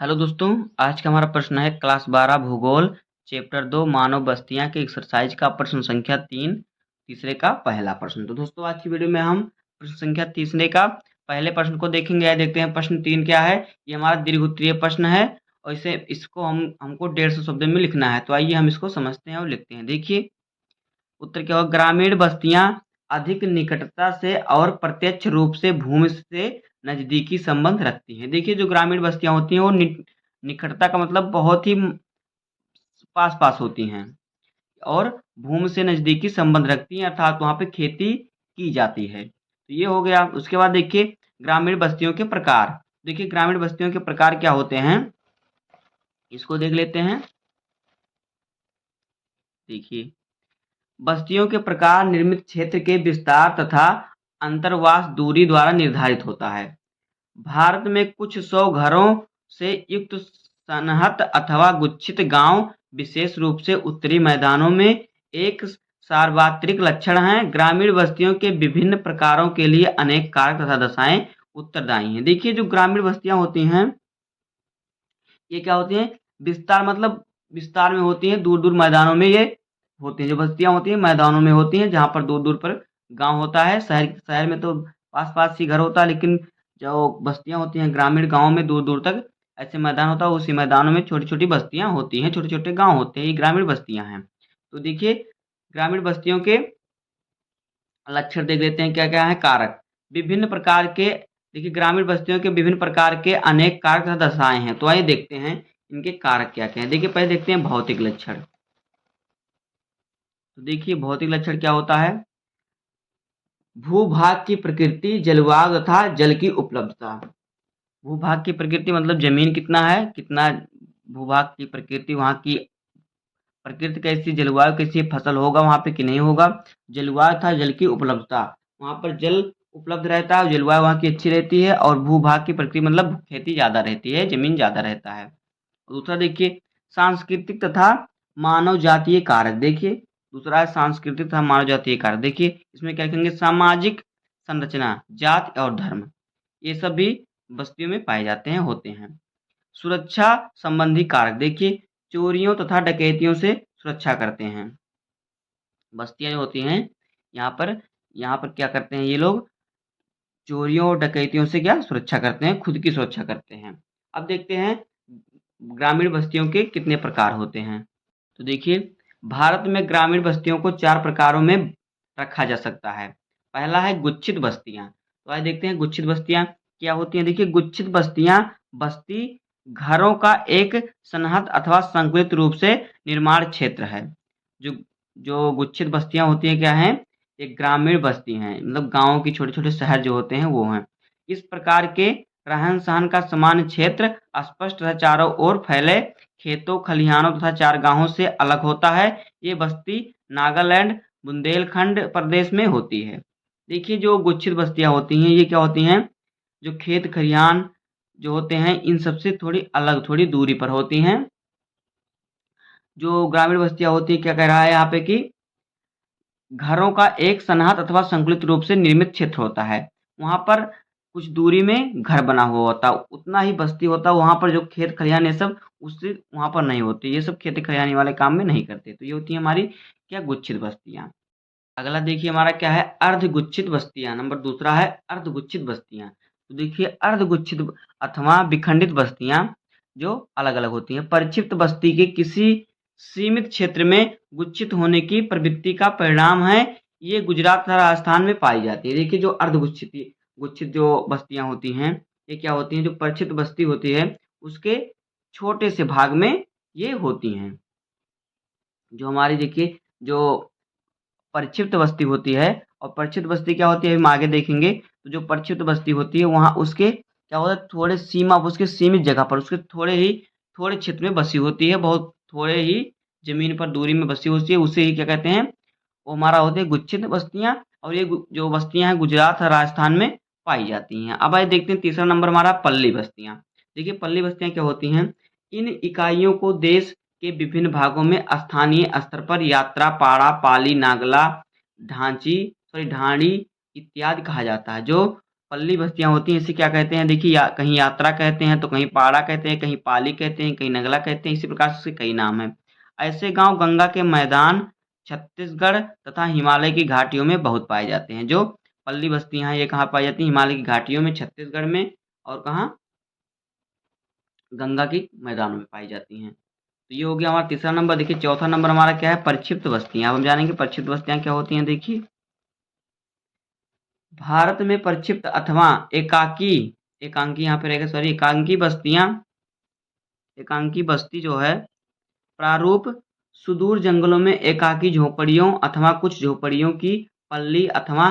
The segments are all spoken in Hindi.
हेलो दोस्तों, आज का हमारा प्रश्न है क्लास 12 भूगोल चैप्टर 2 मानव बस्तियां के एक्सरसाइज का प्रश्न संख्या 3 तीसरे का पहला प्रश्न। तो दोस्तों आज की वीडियो में हम प्रश्न संख्या तीसरे का पहले प्रश्न को देखेंगे। या देखते हैं प्रश्न 3 क्या है। ये हमारा दीर्घोत्तरीय प्रश्न है और इसे इसको हमको 150 शब्द में लिखना है। तो आइए हम इसको समझते हैं और लिखते हैं। देखिए उत्तर क्या होगा। ग्रामीण बस्तियां अधिक निकटता से और प्रत्यक्ष रूप से भूमि से नजदीकी संबंध रखती हैं। देखिए जो ग्रामीण बस्तियां होती हैं वो निकटता का मतलब बहुत ही पास पास होती हैं और भूमि से नजदीकी संबंध रखती हैं, अर्थात वहां पे खेती की जाती है। तो ये हो गया। उसके बाद देखिए ग्रामीण बस्तियों के प्रकार। देखिए ग्रामीण बस्तियों के प्रकार क्या होते हैं, इसको देख लेते हैं। देखिए बस्तियों के प्रकार निर्मित क्षेत्र के विस्तार तथा अंतर्वास दूरी द्वारा निर्धारित होता है। भारत में कुछ 100 घरों से युक्त सनहत अथवा गुच्छित गांव विशेष रूप से उत्तरी मैदानों में एक सार्वत्रिक लक्षण हैं। ग्रामीण बस्तियों के विभिन्न प्रकारों के लिए अनेक कारक तथा दशाएं उत्तरदायी हैं। देखिए जो ग्रामीण बस्तियां होती हैं ये क्या होती हैं, विस्तार मतलब विस्तार में होती हैं, दूर दूर मैदानों में ये होती हैं। जो बस्तियां होती हैं मैदानों में होती हैं, जहाँ पर दूर दूर पर गांव होता है। शहर शहर में तो पास पास ही घर होता है, लेकिन जो बस्तियां होती हैं ग्रामीण गाँव में दूर दूर तक ऐसे मैदान होता है। उसी मैदानों में छोटी छोटी बस्तियां होती हैं, छोटे छोटे गाँव होते हैं, ये ग्रामीण बस्तियां हैं। तो देखिए ग्रामीण बस्तियों के लक्षण देख लेते हैं क्या क्या है। कारक विभिन्न प्रकार के। देखिए ग्रामीण बस्तियों के विभिन्न प्रकार के अनेक कारक तथा दशाएं हैं। तो आइए देखते हैं इनके कारक क्या क्या हैं। देखिए पहले देखते हैं भौतिक लक्षण। तो देखिए भौतिक लक्षण क्या होता है। भूभाग की प्रकृति, जलवायु तथा जल की उपलब्धता। भूभाग की प्रकृति मतलब जमीन कितना है, कितना भूभाग की प्रकृति, वहाँ की प्रकृति कैसी, जलवायु कैसी, फसल होगा वहाँ पे कि नहीं होगा। जलवायु था जल की उपलब्धता, वहाँ पर जल उपलब्ध रहता है, जलवायु वहाँ की अच्छी रहती है। और भूभाग की प्रकृति मतलब खेती ज़्यादा रहती है, जमीन ज़्यादा रहता है। दूसरा देखिए सांस्कृतिक तथा मानव जातीय कारक। देखिए दूसरा है सांस्कृतिक तथा मानव जातीय कारक। देखिए इसमें क्या लिखेंगे, सामाजिक संरचना, जाति और धर्म, ये सब भी बस्तियों में पाए जाते हैं, होते हैं। सुरक्षा संबंधी कारक। देखिए चोरियों तथा डकैतियों से सुरक्षा करते हैं। बस्तियां जो होती हैं यहाँ पर क्या करते हैं, ये लोग चोरियों और डकैतियों से क्या सुरक्षा करते हैं, खुद की सुरक्षा करते हैं। अब देखते हैं ग्रामीण बस्तियों के कितने प्रकार होते हैं। तो देखिए भारत में ग्रामीण बस्तियों को 4 प्रकारों में रखा जा सकता है। पहला है गुच्छित बस्तियां। तो आइए देखते हैं गुच्छित बस्तियां क्या होती हैं। देखिए गुच्छित बस्तियां बस्ती घरों का एक सन्निहित अथवा संकुचित रूप से निर्माण क्षेत्र है। जो जो गुच्छित बस्तियां होती हैं क्या हैं, एक ग्रामीण बस्ती हैं, मतलब गाँव की छोटे छोटे शहर जो होते हैं वो हैं। इस प्रकार के रहन सहन का समान क्षेत्र स्पष्ट तथा चारों ओर फैले खेतों, खलिहानों तथा चारगाहों से अलग होता है। ये बस्ती नागालैंड, बुंदेलखंड प्रदेश में होती है। देखिए जो गुच्छित बस्तियां होती हैं ये क्या होती हैं, जो खेत खलिहान जो होते हैं इन सबसे थोड़ी अलग, थोड़ी दूरी पर होती हैं। जो ग्रामीण बस्तियां होती हैं क्या कह रहा है यहाँ पे कि घरों का एक सन्निहित अथवा संकुलित रूप से निर्मित क्षेत्र होता है। वहाँ पर कुछ दूरी में घर बना हुआ होता है, उतना ही बस्ती होता है। वहाँ पर जो खेत खलिहान ये सब उससे वहाँ पर नहीं होते, ये सब खेती खलिहानी वाले काम में नहीं करते। तो ये होती है हमारी क्या गुच्छित बस्तियाँ। अगला देखिए हमारा क्या है, अर्धगुच्छित बस्तियाँ। नंबर दूसरा है अर्धगुच्छित बस्तियाँ। तो देखिए अर्धगुच्छित अथवा विखंडित बस्तियाँ जो अलग अलग होती हैं, परिक्षिप्त बस्ती के किसी सीमित क्षेत्र में गुच्छित होने की प्रवृत्ति का परिणाम है। ये गुजरात तथा राजस्थान में पाई जाती है। देखिए जो अर्धगुच्छित गुच्छित जो बस्तियां होती हैं ये क्या होती हैं, जो परिक्षिप्त बस्ती होती है उसके छोटे से भाग में ये होती हैं। जो हमारी देखिए जो परिक्षिप्त बस्ती होती है, और परिक्षिप्त बस्ती क्या होती है हम आगे देखेंगे। तो जो परिक्षिप्त बस्ती होती है वहाँ उसके क्या होता है, थोड़े सीमा, उसके सीमित जगह पर उसके थोड़े क्षेत्र में बसी होती है, बहुत थोड़े ही जमीन पर दूरी में बसी होती है, उसे ही क्या कहते हैं, वो हमारा होते हैं गुच्छित बस्तियां। और ये जो बस्तियां हैं गुजरात और राजस्थान में पाई जाती हैं। अब आइए देखते हैं तीसरा नंबर हमारा पल्ली बस्तियां। देखिए पल्ली बस्तियां क्या होती हैं, इन इकाइयों को देश के विभिन्न भागों में स्थानीय स्तर पर यात्रा पाड़ा, पाली, नागला, ढांची ढाणी इत्यादि कहा जाता है। जो पल्ली बस्तियां होती हैं इसे क्या कहते हैं? देखिए कहीं यात्रा कहते हैं तो कहीं पाड़ा कहते हैं, कहीं पाली कहते हैं, कहीं नगला कहते हैं, इसी प्रकार से उसके कई नाम हैं। ऐसे गांव गंगा के मैदान, छत्तीसगढ़ तथा हिमालय की घाटियों में बहुत पाए जाते हैं। जो पल्ली बस्तियां हैं ये कहाँ पाई जाती हैं? हिमालय की घाटियों में, छत्तीसगढ़ में, और कहाँ? गंगा की मैदानों में पाई जाती हैं। तो ये हो गया हमारा तीसरा नंबर। देखिए चौथा नंबर हमारा क्या है? परिक्षिप्त बस्तियां। अब हम जानेंगे परिक्षिप्त बस्तियां क्या होती हैं। देखिए भारत में परिक्षिप्त अथवा एकाकी, एकांकी यहाँ पे रहेगा, सॉरी, एकांकी बस्ती जो है प्रारूप सुदूर जंगलों में एकाकी झोपड़ियों अथवा कुछ झोपड़ियों की पल्ली अथवा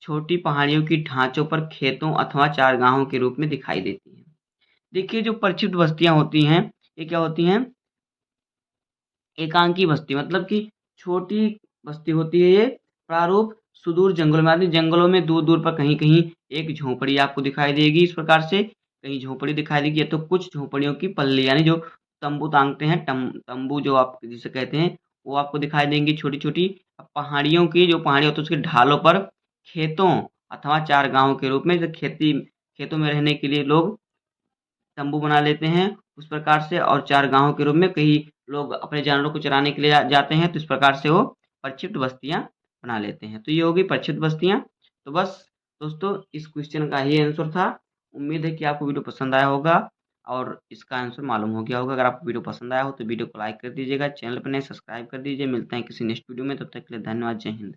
छोटी पहाड़ियों की ढांचों पर खेतों अथवा चारगाहों के रूप में दिखाई देती है। देखिए जो परिक्षिप्त बस्तियां होती हैं ये क्या होती हैं? एकांकी बस्ती मतलब कि छोटी बस्ती होती है ये, प्रारूप सुदूर जंगलों में, आदि जंगलों में दूर दूर पर कहीं कहीं एक झोपड़ी आपको दिखाई देगी। इस प्रकार से कहीं झोपड़ी दिखाई देगी, या तो कुछ झोपड़ियों की पल्ली यानी जो तंबू तांगते हैं, तंबू जो आप जिसे कहते हैं, वो आपको दिखाई देंगी छोटी छोटी। पहाड़ियों की जो पहाड़ी होती है उसके ढालों पर खेतों अथवा चारगाहों के रूप में, जैसे खेतों में रहने के लिए लोग तंबू बना लेते हैं उस प्रकार से, और चारगाहों के रूप में कई लोग अपने जानवरों को चराने के लिए जाते हैं, तो इस प्रकार से वो परिक्षिप्त बस्तियां बना लेते हैं। तो ये होगी परिक्षिप्त बस्तियां। तो बस दोस्तों इस क्वेश्चन का ही आंसर था। उम्मीद है कि आपको वीडियो पसंद आया होगा और इसका आंसर मालूम हो गया होगा। अगर आपको वीडियो पसंद आया हो तो वीडियो को लाइक कर दीजिएगा, चैनल पर नए सब्सक्राइब कर दीजिए। मिलते हैं किसी नेक्स्ट वीडियो में, तब तक के लिए धन्यवाद। जय हिंद।